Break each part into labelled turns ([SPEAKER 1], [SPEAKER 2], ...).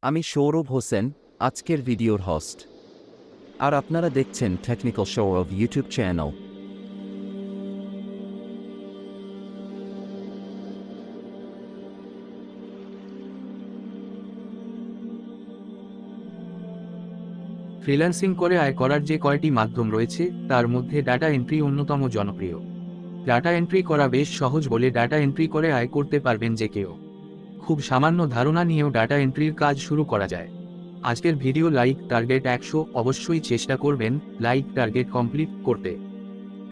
[SPEAKER 1] আমি সৌরভ হোসেন, আজকের ভিডিওর হোস্ট। আর আপনারা দেখছেন টেকনিক্যাল শোরভ ইউটিউব চ্যানেল।
[SPEAKER 2] ফ্রিল্যান্সিং করে আয় করার যে কয়টি মাধ্যম রয়েছে তার মধ্যে ডাটা এন্ট্রি অন্যতম জনপ্রিয়। ডাটা এন্ট্রি করা বেশ সহজ বলে ডাটা এন্ট্রি করে আয় করতে পারবেন যে কেউ। খুব সামান্য ধারণা নিয়েও ডাটা এন্ট্রির কাজ শুরু করা যায়। আজকের ভিডিও লাইক টার্গেট 100, অবশ্যই চেষ্টা করবেন লাইক টার্গেট কমপ্লিট করতে।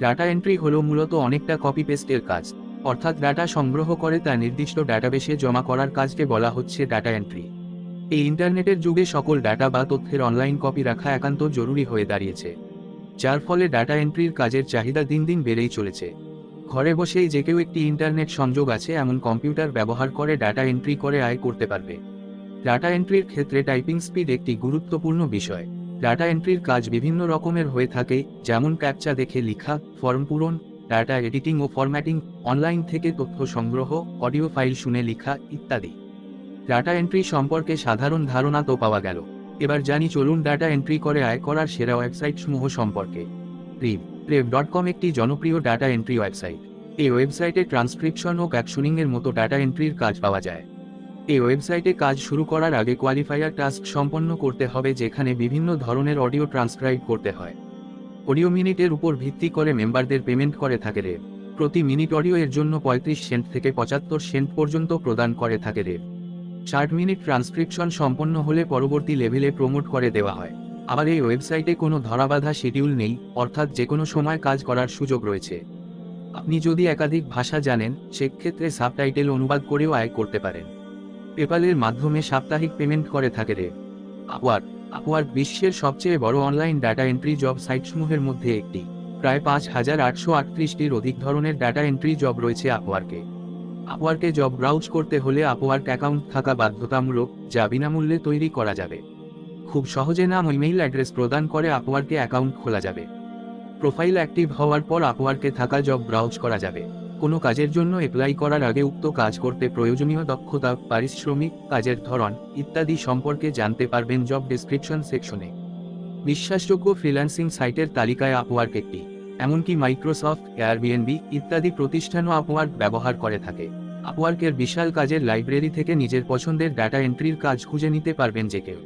[SPEAKER 2] ডাটা এন্ট্রি হলো মূলত অনেকটা কপি পেস্টের কাজ, অর্থাৎ ডাটা সংগ্রহ করে তা নির্দিষ্ট ডাটাবেসে জমা করার কাজকে বলা হচ্ছে ডাটা এন্ট্রি। এই ইন্টারনেটের যুগে সকল ডাটা বা তথ্যের অনলাইন কপি রাখা একান্ত জরুরি হয়ে দাঁড়িয়েছে, যার ফলে ডাটা এন্ট্রির কাজের চাহিদা দিন দিন বেড়েই চলেছে। ঘরে বসেই যে কেউ একটি ইন্টারনেট সংযোগ আছে এমন কম্পিউটার ব্যবহার করে ডাটা এন্ট্রি করে আয় করতে পারবে। ডাটা এন্ট্রির ক্ষেত্রে টাইপিং স্পিড একটি গুরুত্বপূর্ণ বিষয়। ডাটা এন্ট্রির কাজ বিভিন্ন রকমের হয়ে থাকে, যেমন ক্যাপচা দেখে লেখা, ফর্ম পূরণ, ডাটা এডিটিং ও ফরম্যাটিং, অনলাইন থেকে তথ্য সংগ্রহ, অডিও ফাইল শুনে লেখা ইত্যাদি। ডাটা এন্ট্রি সম্পর্কে সাধারণ ধারণা তো পাওয়া গেল, এবার জানি চলুন ডাটা এন্ট্রি করে আয় করার সেরা ওয়েবসাইটসমূহ সম্পর্কে। rev.com একটি জনপ্রিয় ডাটা এন্ট্রি ওয়েবসাইট। এই ওয়েবসাইটে ট্রান্সক্রিপশন ও ক্যাপশনিংয়ের মতো ডাটা এন্ট্রির কাজ পাওয়া যায়। এই ওয়েবসাইটে কাজ শুরু করার আগে কোয়ালিফায়ার টাস্ক সম্পন্ন করতে হবে, যেখানে বিভিন্ন ধরনের অডিও ট্রান্সক্রাইব করতে হয়। অডিও মিনিটের উপর ভিত্তি করে মেম্বারদের পেমেন্ট করে থাকে রেভ। প্রতি মিনিট অডিও এর জন্য 35 সেন্ট থেকে 75 সেন্ট পর্যন্ত প্রদান করে থাকে রেভ। 60 মিনিট ট্রান্সক্রিপশন সম্পন্ন হলে পরবর্তী লেভেলে প্রমোট করে দেওয়া হয়। আবার এই ওয়েবসাইটে কোনো ধরাবাঁধা শিডিউল নেই, অর্থাৎ যে কোনো সময় কাজ করার সুযোগ রয়েছে। আপনি যদি একাধিক ভাষা জানেন, সেক্ষেত্রে সাবটাইটেল অনুবাদ করেও আয় করতে পারেন। পেপ্যালের মাধ্যমে সাপ্তাহিক পেমেন্ট করে থাকে রেভ। আপওয়ার্ক বিশ্বের সবচেয়ে বড় অনলাইন ডাটা এন্ট্রি জব সাইটসমূহের মধ্যে একটি। প্রায় 5838টির অধিক ধরনের ডাটা এন্ট্রি জব রয়েছে আপওয়ার্কে। আপওয়ার্কে জব ব্রাউজ করতে হলে আপওয়ার্ক অ্যাকাউন্ট থাকা বাধ্যতামূলক, যা বিনামূল্যে তৈরি করা যাবে। খুব সহজে নাম ও ইমেইল অ্যাড্রেস প্রদান করে আপওয়ার্কে অ্যাকাউন্ট খোলা যাবে। প্রোফাইল অ্যাক্টিভ হওয়ার পর আপওয়ার্কে থাকা জব ব্রাউজ করা যাবে। কোনো কাজের জন্য অ্যাপ্লাই করার আগে উক্ত কাজ করতে প্রয়োজনীয় দক্ষতা, পারিশ্রমিক, কাজের ধরন ইত্যাদি সম্পর্কে জানতে পারবেন জব ডেসক্রিপশন সেকশনে। বিশ্বাসযোগ্য ফ্রিল্যান্সিং সাইটের তালিকায় আপওয়ার্ক একটি। এমনকি মাইক্রোসফট, এয়ারবিএনবি ইত্যাদি প্রতিষ্ঠানও আপওয়ার্ক ব্যবহার করে থাকে। আপওয়ার্কের বিশাল কাজের লাইব্রেরি থেকে নিজের পছন্দের ডাটা এন্ট্রির কাজ খুঁজে নিতে পারবেন যে কেউ।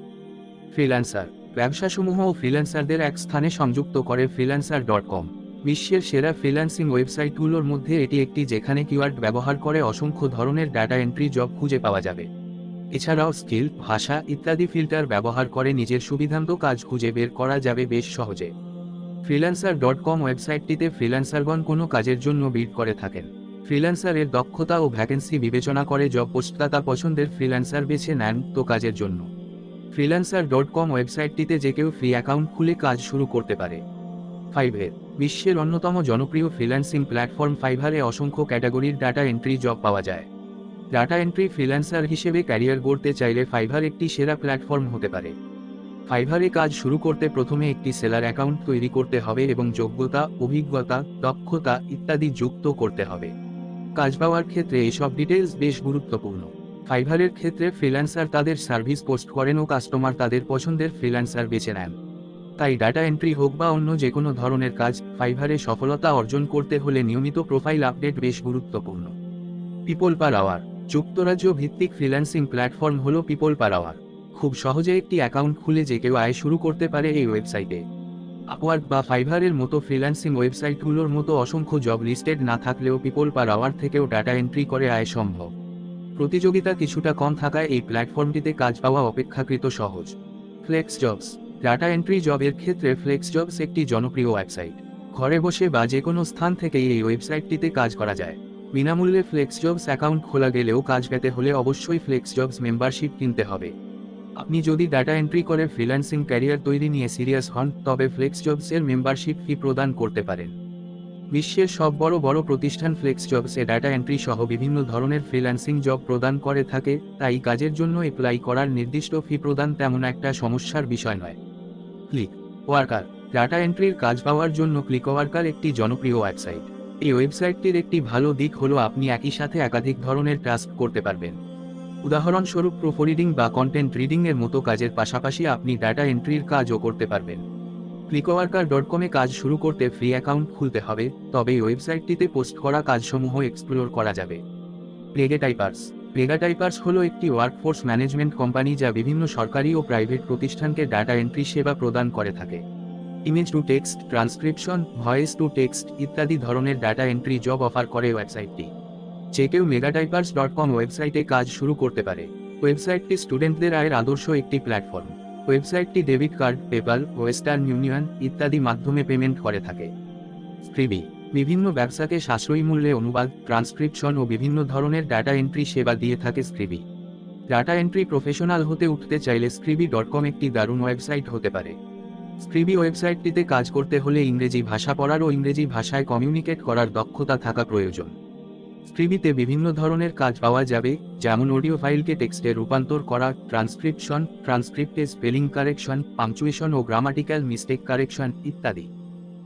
[SPEAKER 2] ফ্রিল্যান্সার ব্যবসাসমূহ ও ফ্রিল্যান্সারদের এক স্থানে সংযুক্ত করে freelancer.com। বিশ্বের সেরা ফ্রিল্যান্সিং ওয়েবসাইটগুলোর মধ্যে এটি একটি, যেখানে কিওয়ার্ড ব্যবহার করে অসংখ্য ধরনের ডাটা এন্ট্রি জব খুঁজে পাওয়া যাবে। এছাড়াও স্কিল, ভাষা ইত্যাদি ফিল্টার ব্যবহার করে নিজের সুবিধামতো কাজ খুঁজে বের করা যাবে বেশ সহজে। freelancer.com ওয়েবসাইটটিতে ফ্রিল্যান্সারগণ কোনো কাজের জন্য বিড করে থাকেন। ফ্রিল্যান্সারের দক্ষতা ও ভ্যাকেন্সি বিবেচনা করে জব পোস্টদাতা পছন্দের ফ্রিল্যান্সার বেছে নেন তো কাজের জন্য। freelancer.com ওয়েবসাইটটিতে যে কেউ ফ্রি অ্যাকাউন্ট খুলে কাজ শুরু করতে পারে। ফাইভার বিশ্বের অন্যতম জনপ্রিয় ফ্রিল্যান্সিং প্ল্যাটফর্ম। ফাইভারে অসংখ্য ক্যাটাগরির ডাটা এন্ট্রি জব পাওয়া যায়। ডাটা এন্ট্রি ফ্রিল্যান্সার হিসেবে ক্যারিয়ার গড়তে চাইলে ফাইভার একটি সেরা প্ল্যাটফর্ম হতে পারে। ফাইভারে কাজ শুরু করতে প্রথমে একটি সেলার অ্যাকাউন্ট তৈরি করতে হবে এবং যোগ্যতা, অভিজ্ঞতা, দক্ষতা ইত্যাদি যুক্ত করতে হবে। কাজ পাওয়ার ক্ষেত্রে এসব ডিটেইলস বেশ গুরুত্বপূর্ণ। ফাইভারের ক্ষেত্রে ফ্রিল্যান্সার তাদের সার্ভিস পোস্ট করেন ও কাস্টমার তাদের পছন্দের ফ্রিল্যান্সার বেছে নেন। তাই ডাটা এন্ট্রি হোক বা অন্য যে কোনো ধরনের কাজ, ফাইভারে সফলতা অর্জন করতে হলে নিয়মিত প্রোফাইল আপডেট বেশ গুরুত্বপূর্ণ। পিপল পার আওয়ার যুক্তরাজ্য ভিত্তিক ফ্রিল্যান্সিং প্ল্যাটফর্ম হল পিপল পার আওয়ার। খুব সহজে একটি অ্যাকাউন্ট খুলে যে কেউ আয় শুরু করতে পারে এই ওয়েবসাইটে। আপওয়ার্ক বা ফাইভারের মতো ফ্রিল্যান্সিং ওয়েবসাইটগুলোর মতো অসংখ্য জব লিস্টেড না থাকলেও পিপল পার আওয়ার থেকেও ডাটা এন্ট্রি করে আয় সম্ভব। প্রতিযোগিতা কিছুটা কম থাকায় এই প্ল্যাটফর্মটিতে কাজ পাওয়া অপেক্ষাকৃত সহজ। ফ্লেক্স জবস ডাটা এন্ট্রি জবের ক্ষেত্রে ফ্লেক্স জবস একটি জনপ্রিয় ওয়েবসাইট। ঘরে বসে বা যে কোনো স্থান থেকেই এই ওয়েবসাইটটিতে কাজ করা যায়। বিনামূল্যে ফ্লেক্স জবস অ্যাকাউন্ট খোলা গেলেও কাজ পেতে হলে অবশ্যই ফ্লেক্স জবস মেম্বারশিপ কিনতে হবে। আপনি যদি ডাটা এন্ট্রি করে ফ্রিল্যান্সিং ক্যারিয়ার তৈরি নিয়ে সিরিয়াস হন, তবে ফ্লেক্স জবসের মেম্বারশিপ ফি প্রদান করতে পারেন। বিশ্বের সব বড় বড় প্রতিষ্ঠান ফ্লেক্স জবসে ডাটা এন্ট্রি সহ বিভিন্ন ধরনের ফ্রিল্যান্সিং জব প্রদান করে থাকে, তাই কাজের জন্য অ্যাপ্লাই করার নির্দিষ্ট ফি প্রদান তেমন একটা সমস্যার বিষয় নয়। ক্লিক ওয়ার্কার ডাটা এন্ট্রির কাজ পাওয়ার জন্য ক্লিক ওয়ার্কার একটি জনপ্রিয় ওয়েবসাইট। এই ওয়েবসাইটটির একটি ভালো দিক হলো আপনি একই সাথে একাধিক ধরনের টাস্ক করতে পারবেন। উদাহরণস্বরূপ প্রুফরিডিং বা কন্টেন্ট রিডিংয়ের মতো কাজের পাশাপাশি আপনি ডাটা এন্ট্রির কাজও করতে পারবেন। clickworker.com-এ কাজ শুরু করতে ফ্রি অ্যাকাউন্ট খুলতে হবে, তবে এই ওয়েবসাইটটিতে পোস্ট করা কাজসমূহ এক্সপ্লোর করা যাবে। প্লেগাটাইপার্স হলো একটি ওয়ার্কফোর্স ম্যানেজমেন্ট কোম্পানি যা বিভিন্ন সরকারি ও প্রাইভেট প্রতিষ্ঠানকে ডাটা এন্ট্রি সেবা প্রদান করে থাকে। Image to text, transcription, voice to text ইত্যাদি ধরনের ডাটা এন্ট্রি জব অফার করে ওয়েবসাইটটি। যে কেউ megatipers.com ওয়েবসাইটে কাজ শুরু করতে পারে। ওয়েবসাইটটি স্টুডেন্টদের আয়ের আদর্শ একটি প্ল্যাটফর্ম। ওয়েবসাইটটি debit card, PayPal, western union ইত্যাদি মাধ্যমে পেমেন্ট করে থাকে। স্ক্রিবি বিভিন্ন ব্যবসাকে সাশ্রয়ী মূল্যে অনুবাদ, ট্রান্সক্রিপশন ও বিভিন্ন ধরনের ডাটা এন্ট্রি সেবা দিয়ে থাকে স্ক্রিবি। ডাটা এন্ট্রি প্রফেশনাল হতে উঠতে চাইলে scribby.com একটি দারুণ ওয়েবসাইট হতে পারে। স্ক্রিবি ওয়েবসাইটটিতে কাজ করতে হলে ইংরেজি ভাষা পড়ার ও ইংরেজি ভাষায় কমিউনিকেট করার দক্ষতা থাকা প্রয়োজন। স্ক্রিবিতে বিভিন্ন ধরনের কাজ পাওয়া যাবে, যেমন অডিও ফাইলকে টেক্সটে রূপান্তর করা, ট্রান্সক্রিপশন, ট্রান্সক্রিপ্টে স্পেলিং কারেকশন, পাংচুয়েশন ও গ্রামাটিক্যাল মিস্টেক কারেকশন ইত্যাদি।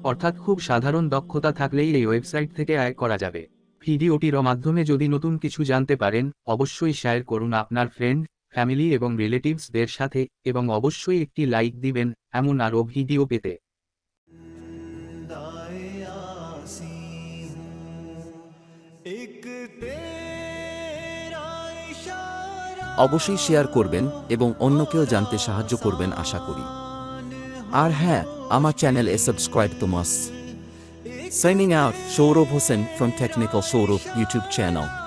[SPEAKER 2] অর্থাৎ খুব সাধারণ দক্ষতা থাকলেই এই ওয়েবসাইট থেকে আয় করা যাবে। ভিডিওটির মাধ্যমে যদি নতুন কিছু জানতে পারেন, অবশ্যই শেয়ার করুন আপনার ফ্রেন্ড, ফ্যামিলি এবং রিলেটিভসদের সাথে, এবং অবশ্যই একটি লাইক দিবেন এমন আরও ভিডিও পেতে।
[SPEAKER 1] অবশ্যই শেয়ার করবেন এবং অন্যকেও জানতে সাহায্য করবেন আশা করি। আর হ্যাঁ, আমার চ্যানেলে সাবস্ক্রাইব তো must. Signing out, Showrov Hossain from Technical Showrov YouTube channel.